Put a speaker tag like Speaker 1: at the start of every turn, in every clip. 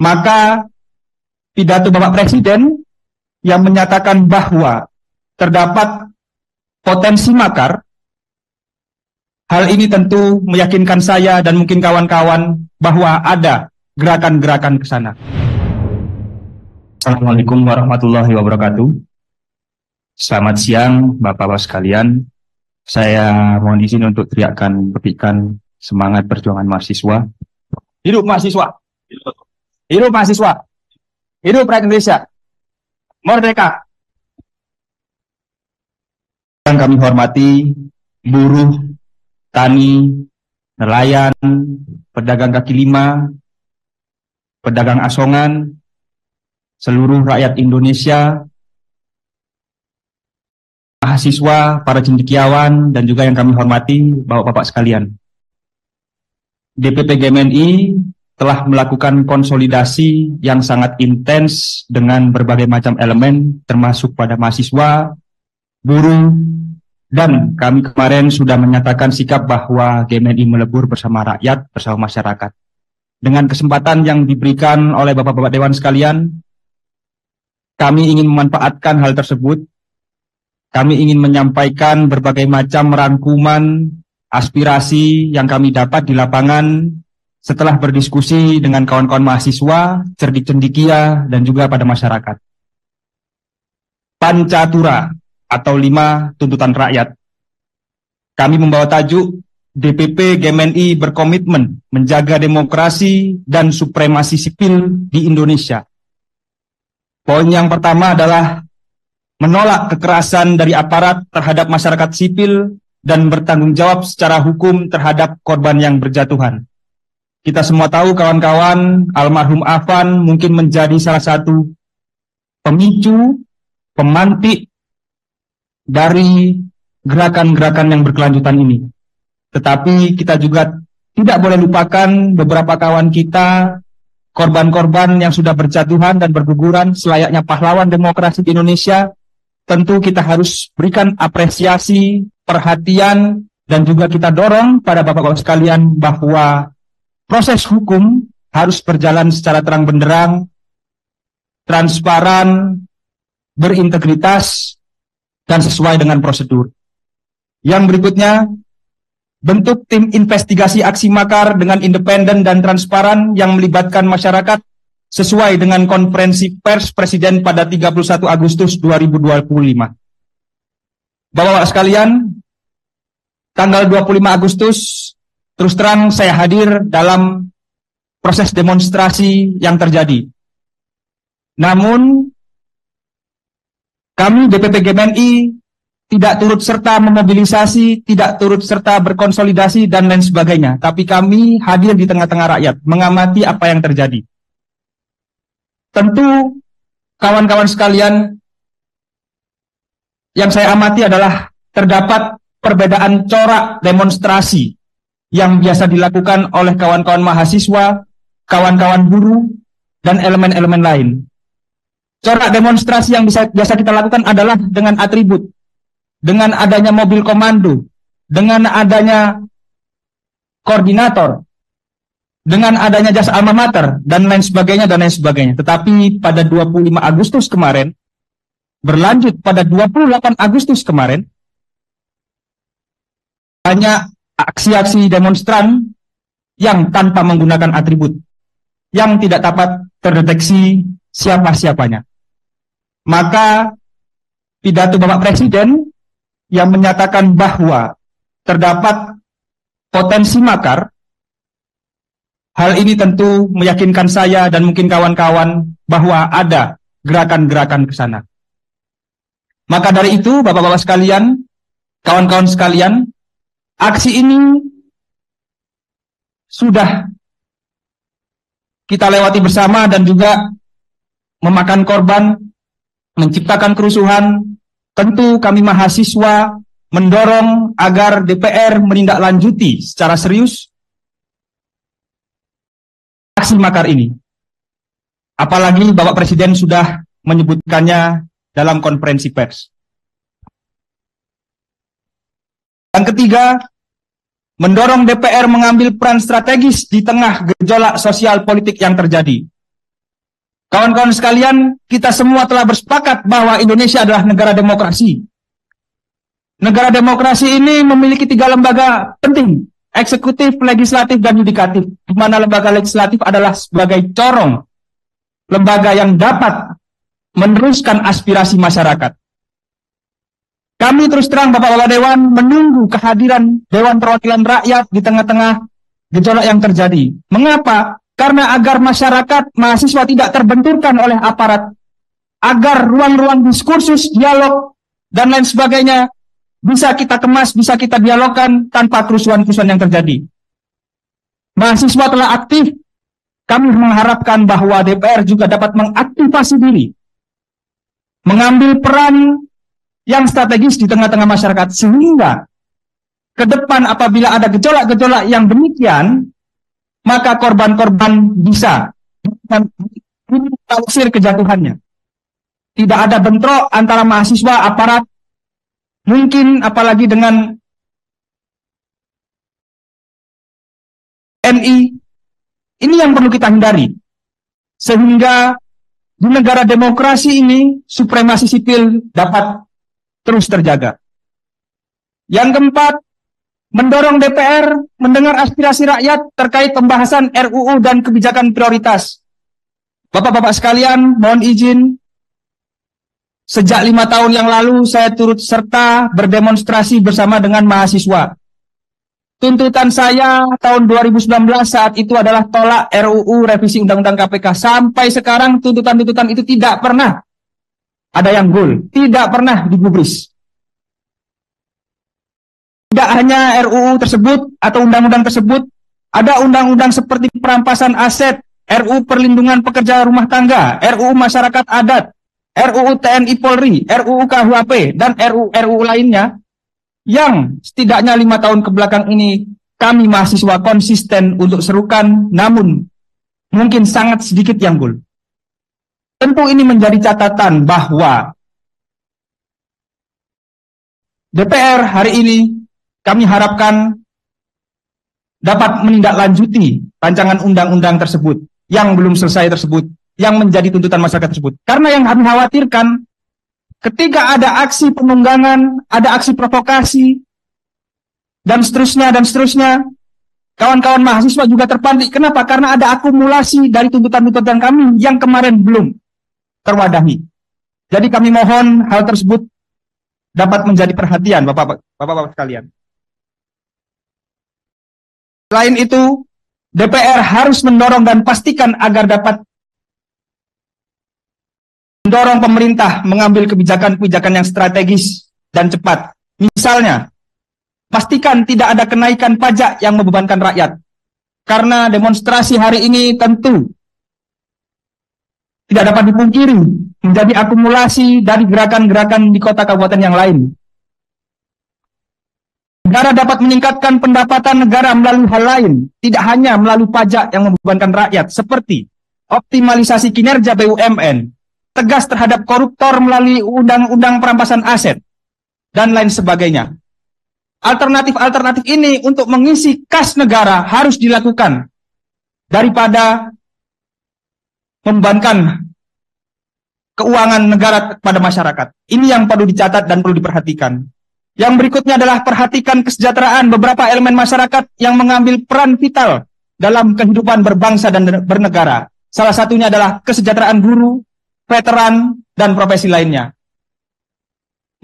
Speaker 1: Maka pidato Bapak Presiden yang menyatakan bahwa terdapat potensi makar, hal ini tentu meyakinkan saya dan mungkin kawan-kawan bahwa ada gerakan-gerakan ke sana. Assalamualaikum warahmatullahi wabarakatuh. Selamat siang Bapak-Bapak sekalian. Saya mohon izin untuk teriakkan petikan semangat perjuangan mahasiswa. Hidup mahasiswa! Hidup mahasiswa! Hidup rakyat Indonesia! Merdeka! Yang kami hormati buruh, tani, nelayan, pedagang kaki lima, pedagang asongan, seluruh rakyat Indonesia, mahasiswa, para cendekiawan, dan juga yang kami hormati Bapak-Bapak sekalian. DPP GMNI telah melakukan konsolidasi yang sangat intens dengan berbagai macam elemen, termasuk pada mahasiswa, buruh, dan kami kemarin sudah menyatakan sikap bahwa GMNI melebur bersama rakyat, bersama masyarakat. Dengan kesempatan yang diberikan oleh Bapak-Bapak Dewan sekalian, kami ingin memanfaatkan hal tersebut. Kami ingin menyampaikan berbagai macam rangkuman, aspirasi yang kami dapat di lapangan setelah berdiskusi dengan kawan-kawan mahasiswa, cerdik-cendikia, dan juga pada masyarakat. Pancatura atau 5 tuntutan rakyat. Kami membawa tajuk DPP GMNI berkomitmen menjaga demokrasi dan supremasi sipil di Indonesia. Poin yang pertama adalah menolak kekerasan dari aparat terhadap masyarakat sipil dan bertanggung jawab secara hukum terhadap korban yang berjatuhan. Kita semua tahu kawan-kawan, almarhum Afan mungkin menjadi salah satu pemicu, pemantik dari gerakan-gerakan yang berkelanjutan ini. Tetapi kita juga tidak boleh lupakan beberapa kawan kita, korban-korban yang sudah berjatuhan dan berguguran selayaknya pahlawan demokrasi di Indonesia. Tentu kita harus berikan apresiasi, perhatian, dan juga kita dorong pada Bapak-Bapak sekalian bahwa proses hukum harus berjalan secara terang benderang, transparan, berintegritas, dan sesuai dengan prosedur. Yang berikutnya, bentuk tim investigasi aksi makar dengan independen dan transparan yang melibatkan masyarakat sesuai dengan konferensi pers Presiden pada 31 Agustus 2025. Bapak-Bapak sekalian, tanggal 25 Agustus, terus terang saya hadir dalam proses demonstrasi yang terjadi. Namun, kami DPP GMNI tidak turut serta memobilisasi, tidak turut serta berkonsolidasi, dan lain sebagainya. Tapi kami hadir di tengah-tengah rakyat, mengamati apa yang terjadi. Tentu, kawan-kawan sekalian, yang saya amati adalah terdapat perbedaan corak demonstrasi yang biasa dilakukan oleh kawan-kawan mahasiswa, kawan-kawan buruh, dan elemen-elemen lain. Corak demonstrasi yang biasa kita lakukan adalah dengan atribut, dengan adanya mobil komando, dengan adanya koordinator, dengan adanya jas alma mater, dan lain sebagainya, dan lain sebagainya. Tetapi pada 25 Agustus kemarin, berlanjut pada 28 Agustus kemarin, banyak aksi-aksi demonstran yang tanpa menggunakan atribut, yang tidak dapat terdeteksi siapa-siapanya. Maka pidato Bapak Presiden yang menyatakan bahwa terdapat potensi makar, hal ini tentu meyakinkan saya dan mungkin kawan-kawan bahwa ada gerakan-gerakan ke sana. Maka dari itu, Bapak-Bapak sekalian, kawan-kawan sekalian, aksi ini sudah kita lewati bersama dan juga memakan korban, menciptakan kerusuhan. Tentu kami mahasiswa mendorong agar DPR menindaklanjuti secara serius aksi makar ini. Apalagi Bapak Presiden sudah menyebutkannya dalam konferensi pers. Yang ketiga, mendorong DPR mengambil peran strategis di tengah gejolak sosial politik yang terjadi. Kawan-kawan sekalian, kita semua telah bersepakat bahwa Indonesia adalah negara demokrasi. Negara demokrasi ini memiliki 3 lembaga penting, eksekutif, legislatif, dan yudikatif, di mana lembaga legislatif adalah sebagai corong, lembaga yang dapat meneruskan aspirasi masyarakat. Kami terus terang Bapak-Bapak Dewan menunggu kehadiran Dewan Perwakilan Rakyat di tengah-tengah gejolak yang terjadi. Mengapa? Karena agar masyarakat, mahasiswa tidak terbenturkan oleh aparat, agar ruang-ruang diskursus, dialog, dan lain sebagainya bisa kita kemas, bisa kita dialogkan tanpa kerusuhan-kerusuhan yang terjadi. Mahasiswa telah aktif. Kami mengharapkan bahwa DPR juga dapat mengaktifasi diri, mengambil peran yang strategis di tengah-tengah masyarakat, sehingga ke depan apabila ada gejolak-gejolak yang demikian, maka korban-korban bisa tausir kejatuhannya. Tidak ada bentrok antara mahasiswa, aparat, mungkin apalagi dengan NI. Ini yang perlu kita hindari. Sehingga di negara demokrasi ini, supremasi sipil dapat terus terjaga. Yang keempat, mendorong DPR mendengar aspirasi rakyat terkait pembahasan RUU dan kebijakan prioritas. Bapak-bapak sekalian, mohon izin, sejak 5 tahun yang lalu saya turut serta berdemonstrasi bersama dengan mahasiswa. Tuntutan saya tahun 2019 saat itu adalah tolak RUU revisi Undang-Undang KPK. Sampai sekarang tuntutan-tuntutan itu tidak pernah ada yang goal, tidak pernah digubris. Tidak hanya RUU tersebut atau undang-undang tersebut, ada undang-undang seperti perampasan aset, RUU perlindungan pekerja rumah tangga, RUU masyarakat adat, RUU TNI Polri, RUU KUHP, dan RUU lainnya yang setidaknya 5 tahun kebelakang ini kami mahasiswa konsisten untuk serukan, namun mungkin sangat sedikit yang goal. Tentu ini menjadi catatan bahwa DPR hari ini kami harapkan dapat menindaklanjuti rancangan undang-undang tersebut yang belum selesai tersebut, yang menjadi tuntutan masyarakat tersebut. Karena yang kami khawatirkan, ketika ada aksi penunggangan, ada aksi provokasi, dan seterusnya, kawan-kawan mahasiswa juga terpantik. Kenapa? Karena ada akumulasi dari tuntutan-tuntutan kami yang kemarin belum terwadahi. Jadi kami mohon hal tersebut dapat menjadi perhatian Bapak-bapak sekalian. Selain itu, DPR harus mendorong dan pastikan agar dapat mendorong pemerintah mengambil kebijakan-kebijakan yang strategis dan cepat. Misalnya, pastikan tidak ada kenaikan pajak yang membebankan rakyat. Karena demonstrasi hari ini tentu tidak dapat dipungkiri menjadi akumulasi dari gerakan-gerakan di kota kabupaten yang lain. Negara dapat meningkatkan pendapatan negara melalui hal lain, tidak hanya melalui pajak yang membebankan rakyat, seperti optimalisasi kinerja BUMN, tegas terhadap koruptor melalui undang-undang perampasan aset, dan lain sebagainya. Alternatif-alternatif ini untuk mengisi kas negara harus dilakukan daripada membebankan keuangan negara kepada masyarakat. Ini yang perlu dicatat dan perlu diperhatikan. Yang berikutnya adalah perhatikan kesejahteraan beberapa elemen masyarakat yang mengambil peran vital dalam kehidupan berbangsa dan bernegara. Salah satunya adalah kesejahteraan guru, veteran, dan profesi lainnya.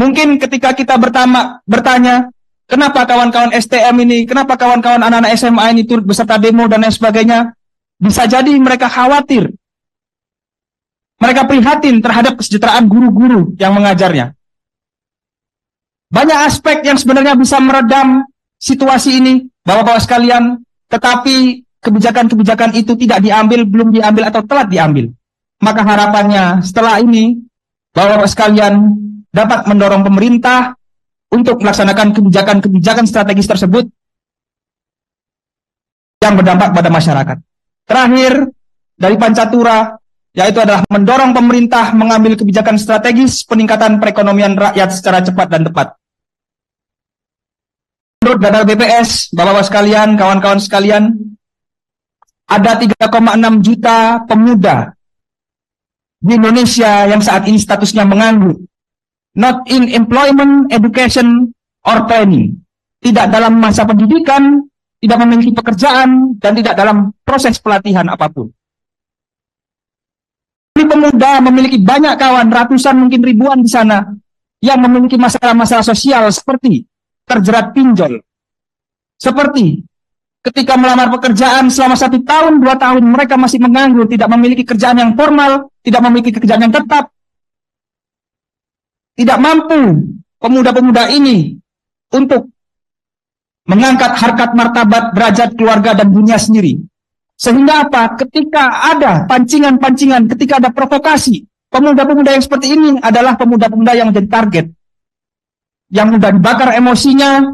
Speaker 1: Mungkin ketika kita bertanya, kenapa kawan-kawan STM ini, kenapa kawan-kawan anak-anak SMA ini turut beserta demo dan lain sebagainya, bisa jadi mereka khawatir. Mereka prihatin terhadap kesejahteraan guru-guru yang mengajarnya. Banyak aspek yang sebenarnya bisa meredam situasi ini, Bapak-bapak sekalian, tetapi kebijakan-kebijakan itu tidak diambil, belum diambil, atau telat diambil. Maka harapannya setelah ini, Bapak-bapak sekalian dapat mendorong pemerintah untuk melaksanakan kebijakan-kebijakan strategis tersebut yang berdampak pada masyarakat. Terakhir, dari Pancatura, yaitu adalah mendorong pemerintah mengambil kebijakan strategis peningkatan perekonomian rakyat secara cepat dan tepat. Menurut data BPS, Bapak-bapak sekalian, kawan-kawan sekalian, ada 3,6 juta pemuda di Indonesia yang saat ini statusnya menganggur, not in employment, education, or training, tidak dalam masa pendidikan, tidak memiliki pekerjaan, dan tidak dalam proses pelatihan apapun. Kami pemuda memiliki banyak kawan, ratusan mungkin ribuan di sana, yang memiliki masalah-masalah sosial seperti terjerat pinjol, seperti ketika melamar pekerjaan selama 1 tahun, 2 tahun, mereka masih menganggur, tidak memiliki kerjaan yang formal, tidak memiliki kerjaan yang tetap, tidak mampu pemuda-pemuda ini untuk mengangkat harkat martabat, derajat keluarga dan dunia sendiri. Sehingga apa? Ketika ada pancingan-pancingan, ketika ada provokasi, pemuda-pemuda yang seperti ini adalah pemuda-pemuda yang menjadi target, yang mudah dibakar emosinya,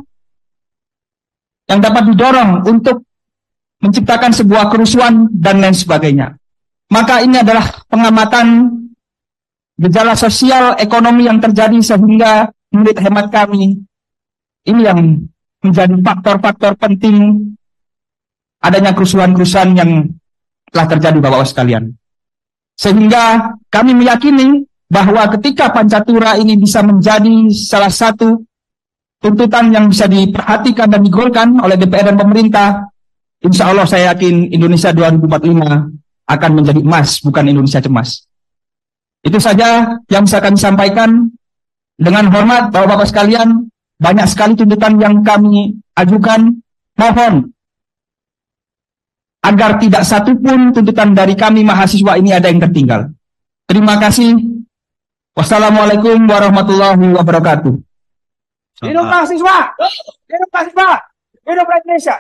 Speaker 1: yang dapat didorong untuk menciptakan sebuah kerusuhan dan lain sebagainya. Maka ini adalah pengamatan gejala sosial ekonomi yang terjadi, sehingga menurut hemat kami ini yang menjadi faktor-faktor penting adanya kerusuhan-kerusuhan yang telah terjadi Bapak-Bapak sekalian. Sehingga kami meyakini bahwa ketika Pancatura ini bisa menjadi salah satu tuntutan yang bisa diperhatikan dan digolkan oleh DPR dan pemerintah, insya Allah saya yakin Indonesia 2045 akan menjadi emas, bukan Indonesia cemas. Itu saja yang bisa kami sampaikan. Dengan hormat Bapak-Bapak sekalian, banyak sekali tuntutan yang kami ajukan. Mohon agar tidak satupun tuntutan dari kami mahasiswa ini ada yang tertinggal. Terima kasih. Wassalamualaikum warahmatullahi wabarakatuh. Hidup mahasiswa! Hidup mahasiswa! Hidup Indonesia!